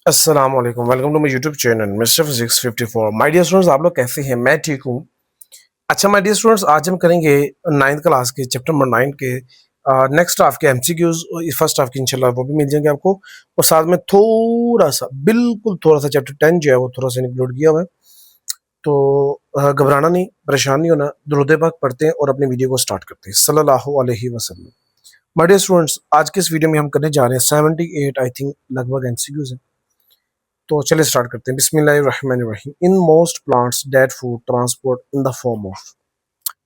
अस्सलाम वालेकुम, welcome to my YouTube channel Mister Physics 54। My dear students, आप लोग कैसे हैं? मैं ठीक हूँ। अच्छा माय डियर स्टूडेंट्स, आज हम करेंगे 9th क्लास के चैप्टर नंबर 9 के नेक्स्ट हाफ के एमसीक्यूज। फर्स्ट हाफ की इंशाल्लाह वो भी मिल जाएंगे आपको, और साथ में थोड़ा सा, बिल्कुल थोड़ा सा चैप्टर 10 जो है वो थोड़ा सा इंक्लूड किया हुआ है। तो घबराना नहीं, परेशान नहीं होना, दुरूद पाक पढ़ते हैं और अपनी वीडियो को स्टार्ट करते हैं सल्लल्लाहु अलैहि वसल्लम। माय डियर स्टूडेंट्स, आज के इस वीडियो में हम करने जा रहे हैं 78 आई थिंक लगभग एमसीक्यूज हैं। तो चलिए स्टार्ट करते हैं। बिस्मिल्लाहिर्रहमानिर्रहीम। In most plants dead food transport in the form of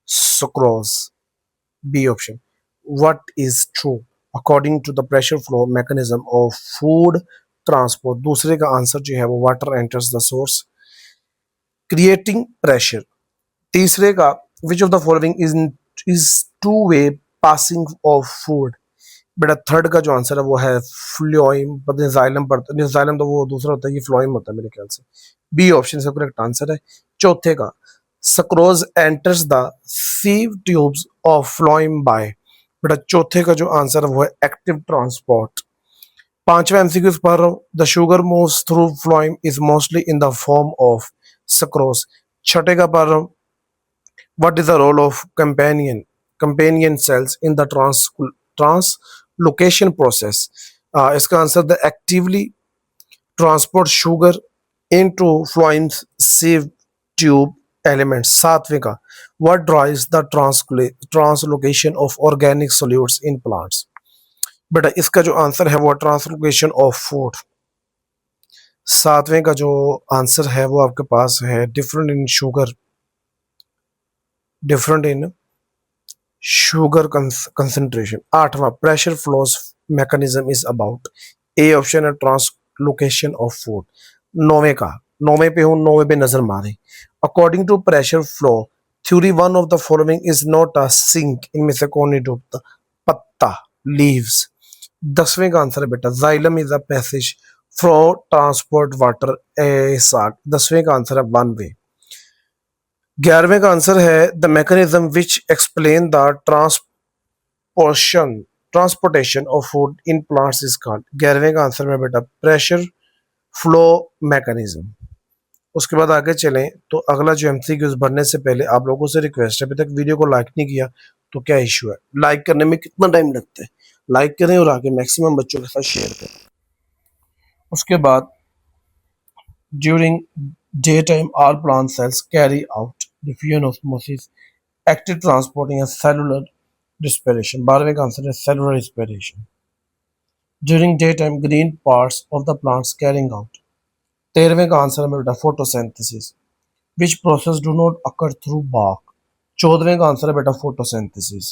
sucrose. B option. What is true according to the pressure flow mechanism of food transport? दूसरे का आंसर जो है वो water enters the source creating pressure. तीसरे का which of the following is two way passing of food? बेटा third का जो आंसर है वो है फ्लोइम, पता जाइलम पड़ता है, जाइलम तो वो दूसरा होता है, ये फ्लोइम होता है मेरे ख्याल से। बी ऑप्शन से करेक्ट आंसर है। चौथे का sucrose enters the sieve tubes of phloem by. बेटा चौथे का जो आंसर है वो है एक्टिव ट्रांसपोर्ट। पांचवा एमसीक्यू पढ़ रहा हूँ। The sugar moves through phloem is mostly in the form of sucrose. छठे का पढ़ रहा हूँ। What is the role of companion cells in the translocation process? इसका answer the actively transport sugar into फ्लोइम्स sieve tube elements। सातवें का what drives the translocation of organic solutes in plants? बेटा इसका जो आंसर है वो ट्रांसलोकेशन ऑफ फूड। सातवें का जो आंसर है वो आपके पास है different in sugar, different in sugar concentration. आठवां pressure flows mechanism is about. A option है ट्रांसलोकेशन ऑफ फूड। नौवे का, नौवे पे हूँ, नौवे पे नजर मारे। According to pressure flow theory one of the following is not a sink. इनमें से कौन नहीं डूबता? पत्ता, लीव्स। दसवें का आंसर है बेटा xylem is a passage fro transport water A salt. दसवें का आंसर है वन वे। ग्यारहवें का आंसर है the mechanism which explain the transportation of food in plants is called. ग्यारहवें का आंसर है बेटा प्रेशर फ्लो मैकेनिज्म। उसके बाद आगे चलें तो अगला जो एमसीक्यूज भरने से पहले आप लोगों से रिक्वेस्ट है, अभी तक वीडियो को लाइक नहीं किया तो क्या इशू है? लाइक करने में कितना टाइम लगता है? लाइक करें और आगे मैक्सिमम बच्चों के साथ शेयर करें। उसके बाद during day time all plant cells carry out diffusion osmosis, active transporting a cellular respiration। 12वें का आंसर है cellular respiration। During daytime green parts of the plants carrying out। 13वें का आंसर है बेटा photosynthesis, which process do not occur through bark। 14वें का answer है बेटा photosynthesis।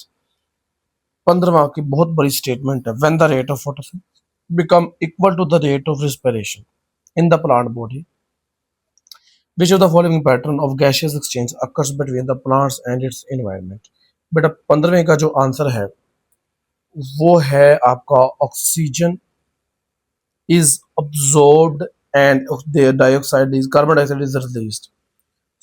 15वां की बहुत बड़ी स्टेटमेंट है when the rate of photosynthesis become equal to the rate of respiration in the plant body, which of the following pattern of gaseous exchange occurs between the plants and its environment? बेटा 15वें का जो answer है वो है आपका oxygen is absorbed and dioxide is carbon dioxide is released.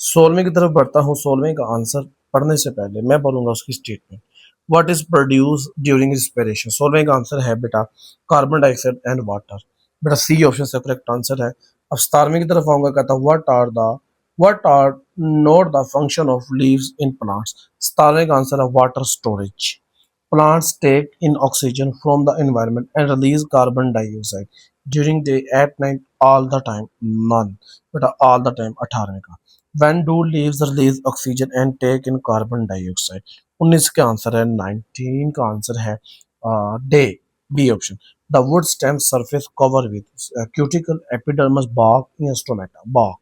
16वें की तरफ बढ़ता हूँ। 16वें का आंसर पढ़ने से पहले मैं पढ़ूंगा उसकी statement. What is produce during respiration? 16वें का आंसर है बेटा कार्बन डाइऑक्साइड एंड वाटर। बेटा सी ऑप्शन से करेक्ट आंसर है। अब 17वें की तरफ आऊंगा, कहता हूँ what are not the function of leaves in plants? 17वें का आंसर है water storage. Plants take in oxygen from the environment and release carbon dioxide during day, at night, all the time. None. But all the time 18वें का। When do leaves release oxygen and take in carbon dioxide? 19 का answer है 19 का answer है डे। B option. The wood stem surface cover with cuticle, epidermis, bark, या stomata, bark।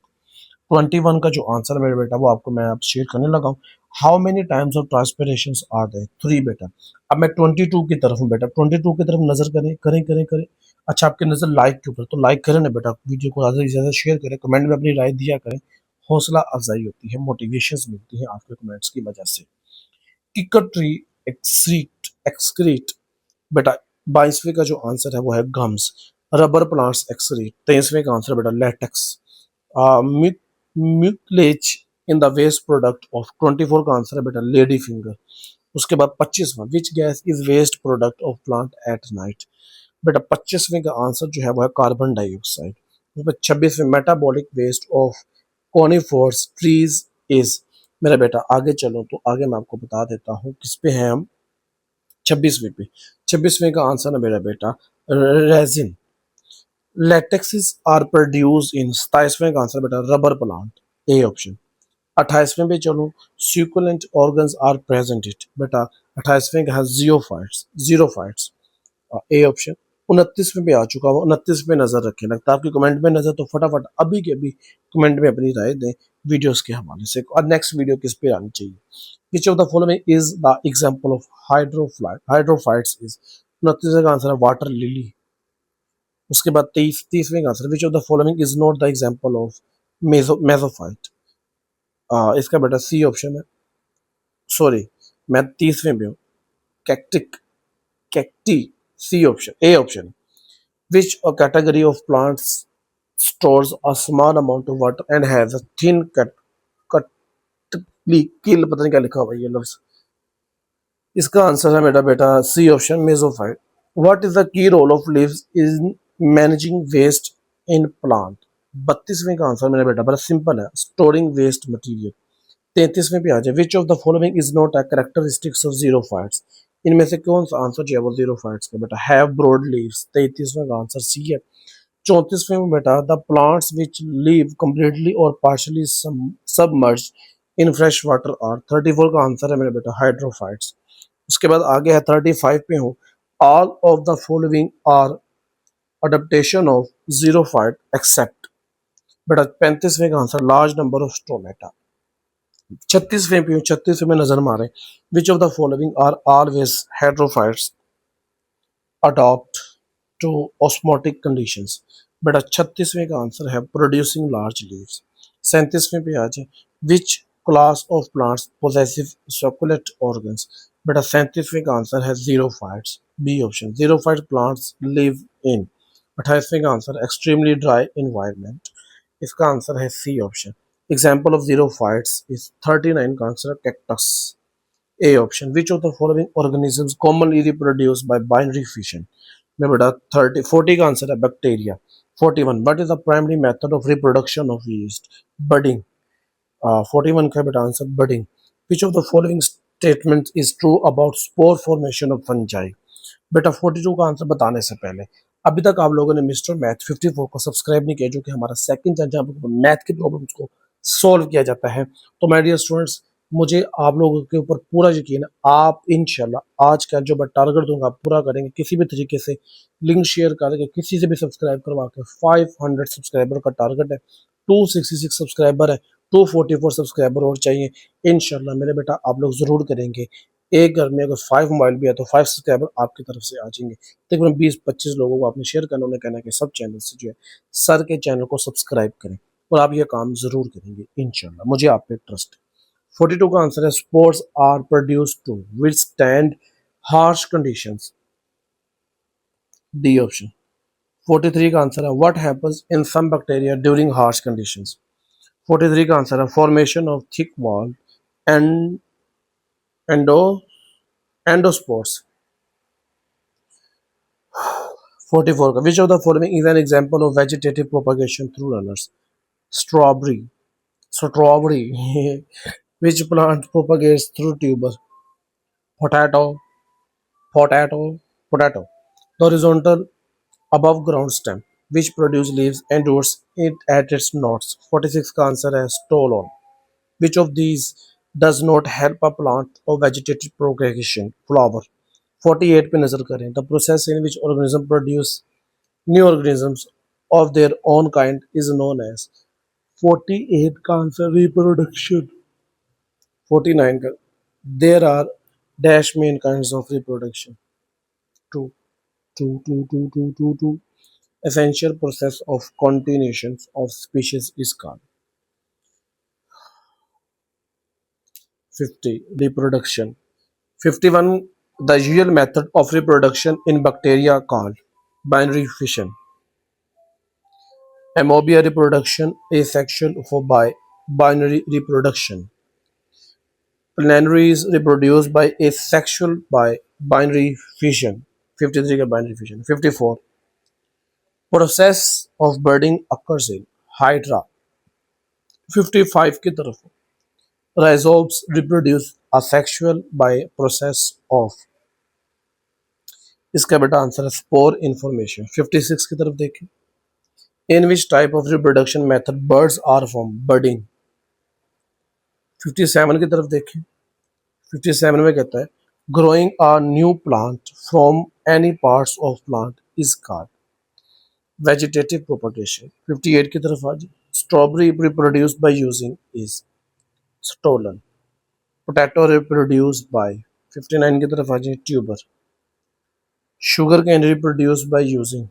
21 का जो answer है मेरे बेटा वो आपको मैं अब शेयर करने लगा हूँ। How many times of transpiration are there? 3 बेटा। अब मैं 22 की तरफ हूँ बेटा, 22 की तरफ नजर करें करें करें करें। अच्छा आपकी नजर लाइक के ऊपर, तो लाइक करें ना बेटा, वीडियो को ज़्यादा से ज़्यादा शेयर करें, कमेंट में अपनी राय दिया करें। हौसला अफजाई होती है, मोटिवेशन मिलती है आपके कमेंट्स की वजह से। किकर ट्री एक्सक्रीट बेटा। 22वें का जो आंसर है वो है गम्स। Rubber plants excrete. 23वें का आंसर बेटा latex. Mucilage in the waste product of. 24 का आंसर है बेटा लेडी फिंगर। उसके बाद 25वां which gas is waste product of plant at night? बेटा 25वें का आंसर जो है वो है कार्बन डाइऑक्साइड। 26 में metabolic waste of conifers trees is. मेरा बेटा आगे चलो तो आगे मैं आपको बता देता हूँ किस पे हैं हम। 26वें पे, 26वें का आंसर है मेरा बेटा resin. Latexes are produce in. 27वें का आंसर बेटा रबर प्लांट, ए ऑप्शन। 28वें पे चलो, succulent organs are present it. बेटा 28वें का है जियोफाइट्स, जीरोफाइट्स, ए ऑप्शन। 29वें पे आ चुका हुआ, 29 पे नजर रखें। लगता है आपकी कमेंट में नजर, तो फटाफट अभी के अभी कमेंट में अपनी राय दें वीडियोस के हवाले से, और नेक्स्ट वीडियो किस पे आनी चाहिए। Which of the following is the example of hydrophytes is. 29वें का आंसर है वाटर लिली। उसके बाद 30वें का answer, which of the following is not the example of mesophyte. इसका बेटा सी ऑप्शन है, सॉरी मैं 30वें पे हूँ, कैक्टिक, cacti, C option, A option. Which a category of plants stores a small amount of water and has a thin kill, पता नहीं क्या लिखा हुआ है ये लफ्ज। इसका आंसर है मेरा बेटा C option, mesophyte. What is the key role of leaves in managing waste in plant. 32वें का आंसर मेरा बेटा बड़ा सिंपल है, स्टोरिंग वेस्ट मटेरियल। 33वें पे आ जाए, विच of the following is not a characteristics of xerophytes. इनमें से कौन सा आंसर जो है वो जीरोफाइट्स का बेटा हैव ब्रॉड लीव्स। 33वें का आंसर सी है। 34वें में बेटा the plants which live completely और partially submerge in fresh water are. 34 का आंसर है मेरा बेटा हाइड्रोफाइट्स। उसके बाद आगे है 35 पे हूँ, all of the following are adaptation of xerophyte except. बेटा 35वें का answer large number of stomata. 36वें पे हूँ, 36वें में नजर मारे, which of the following are always hydrophytes adopt to osmotic conditions. बेटा 36वें का आंसर है प्रोड्यूसिंग लार्ज लीव्स। 37वें पे आ जाए, which class of plants possessive succulent organs. बेटा 37वें का आंसर है xerophytes, B option. Xerophyte plants live in. 28वें का आंसर एक्सट्रीमली ड्राई इन्वायरमेंट। इसका आंसर है C option. Example of xerophytes is 39 का answer cactus, A option. Which of the following organisms commonly reproduce by binary fission. में बेटा 40 का answer है bacteria. 41 what is the primary method of reproduction of yeast. Budding. 41 का बेटा answer budding. Which of the following statement is true about spore formation of fungi. बेटा 42 का answer बताने से पहले अभी तक आप लोगों ने मिस्टर मैथ 54 को सब्सक्राइब नहीं किया, जो कि हमारा सेकंड चैनल जहाँ पर मैथ की प्रॉब्लम्स को सॉल्व किया जाता है। तो माय डियर स्टूडेंट्स, मुझे आप लोगों के ऊपर पूरा यकीन है, आप इंशाल्लाह आज का जो मैं टारगेट दूंगा आप पूरा करेंगे। किसी भी तरीके से लिंक शेयर करके किसी से भी सब्सक्राइब करवा के 500 सब्सक्राइबर का टारगेट है। 266 सब्सक्राइबर है, 244 सब्सक्राइबर और चाहिए। इंशाल्लाह मेरे बेटा आप लोग जरूर करेंगे। एक घर में अगर 5 मोबाइल भी है तो 5 सब्सक्राइबर आपकी तरफ से आ जाएंगे। तकरीबन 20-25 लोगों को आपने शेयर करना, उन्हें कहना है कि सब चैनल से जो है सर के चैनल को सब्सक्राइब करें, और आप ये काम जरूर करेंगे इंशाल्लाह, मुझे आप पे ट्रस्ट है। 42 का आंसर है spores are produce to withstand harsh conditions, d option. 43 का आंसर है what happens in some bacteria during harsh conditions. 43 का आंसर है formation of thick wall and endo endospores. 44 का, which of the following is an example of vegetative propagation through runners. Strawberry, strawberry which plant propagates through tubers. Potato, potato. The horizontal above ground stem which produce leaves and roots it at its nodes. 46 का answer है stolon. Which of these does not help a plant or vegetative propagation? Flower. 48 पे नजर करें, the process in which organisms produce new organisms of their own kind is known as। 48 का answer reproduction। 49 का, there are dash main kinds of reproduction। Two, two. Essential process of continuation of species is called 50. Reproduction. 51. The usual method of reproduction in bacteria called binary fission. Amphibia reproduction, asexual for binary reproduction. Planaries reproduce by asexual by binary fission. 53 का binary fission. 54. Process of budding occurs in hydra 55 की तरफ rhizomes reproduce asexual by process of इसका बेटा answer है spore information 56 की तरफ देखें in which type of reproduction method buds are from budding 57 की तरफ देखें 57 में कहता है growing a new plant from any parts of plant is called vegetative propagation 58 की तरफ आ जाए strawberry reproduced by using is stolon potato reproduced by 59 की तरफ आ जाए tuber sugar cane reproduced by using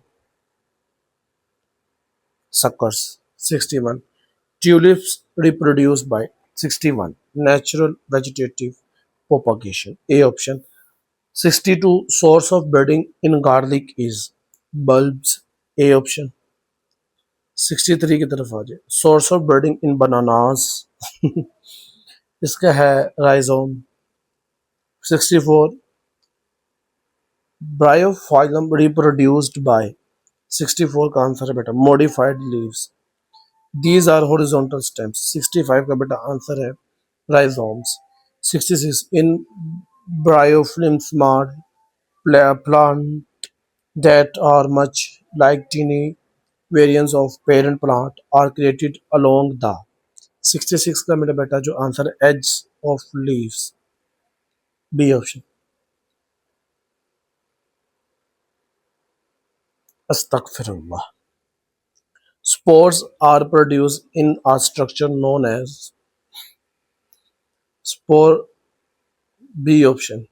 suckers 61 tulips reproduced by 61 natural vegetative propagation a option 62 source of budding in garlic is bulbs a option 63 की तरफ आ जाए source of budding in bananas इसका है rhizome 64 bryophyllum reproduced by 64 का answer है बेटा modified leaves these are horizontal stems 65 का बेटा आंसर है rhizomes 66 in bryophyllum small plant that are much like teeny variants of parent plant are created along the 66 का मेरा बेटा जो आंसर है edge of leaves B option Astaghfirullah spores are produced in a structure known as spore B option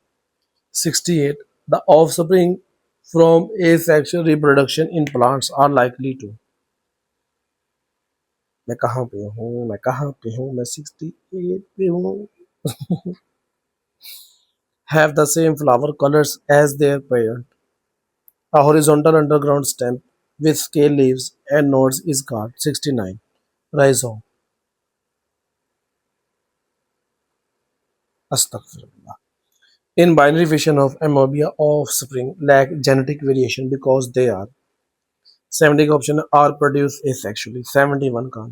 68 the offspring from asexual reproduction in plants are likely to मैं कहाँ पे हूँ मैं कहाँ पे हूँ मैं 68 पे हूँ have the same flower colors as their parent a horizontal underground stem with scale leaves and nodes is called 69 rhizome Astaghfirullah in binary fission of amobia offspring lack genetic variation because they are 70 option are produced asexually 71 can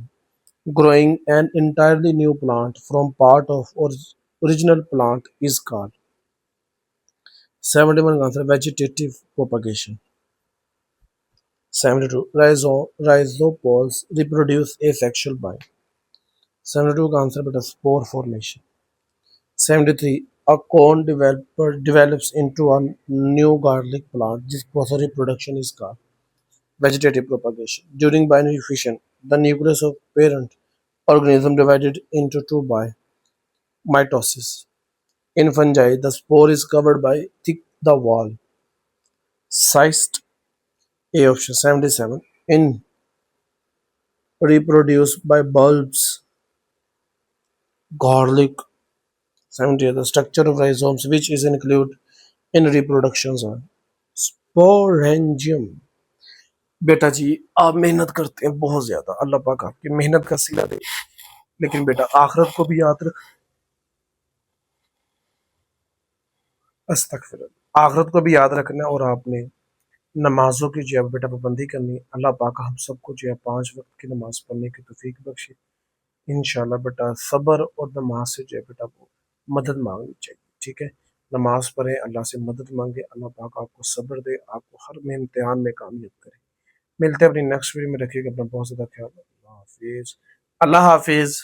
growing an entirely new plant from part of original plant is called 71 का answer vegetative propagation 72 rhizopods reproduce asexual by 72 का answer बेटा spore formation 73 a cone develops into a new garlic plant this process of reproduction is called vegetative propagation during binary fission the nucleus of parent organism divided into two by mitosis in fungi the spore is covered by thick the wall cyst A option 77 in reproduced by bulbs garlic 70 the structure of rhizomes which is included in reproductions are sporangium बेटा जी आप मेहनत करते हैं बहुत ज्यादा अल्लाह पाक आपकी मेहनत का सिला दे लेकिन बेटा आखिरत को भी याद रख अस्तगफिरुल्लाह आखिरत को भी याद रखना और आपने नमाजों की जो है बेटा पाबंदी करनी अल्लाह पाक हम सबको जो है 5 वक्त की नमाज पढ़ने की तौफीक बख्शे इंशाल्लाह बेटा सब्र और नमाज से जो है बेटा वो मदद मांगनी चाहिए ठीक है नमाज पढ़े अल्लाह से मदद मांगे अल्लाह पाक आपको सब्र दे आपको हर में इम्तिहान में कामयाब करे मिलते हैं अपनी नेक्स्ट वीडियो में रखिएगा अपना बहुत ज़्यादा ख्याल अल्लाह हाफिज़ अल्लाह हाफिज़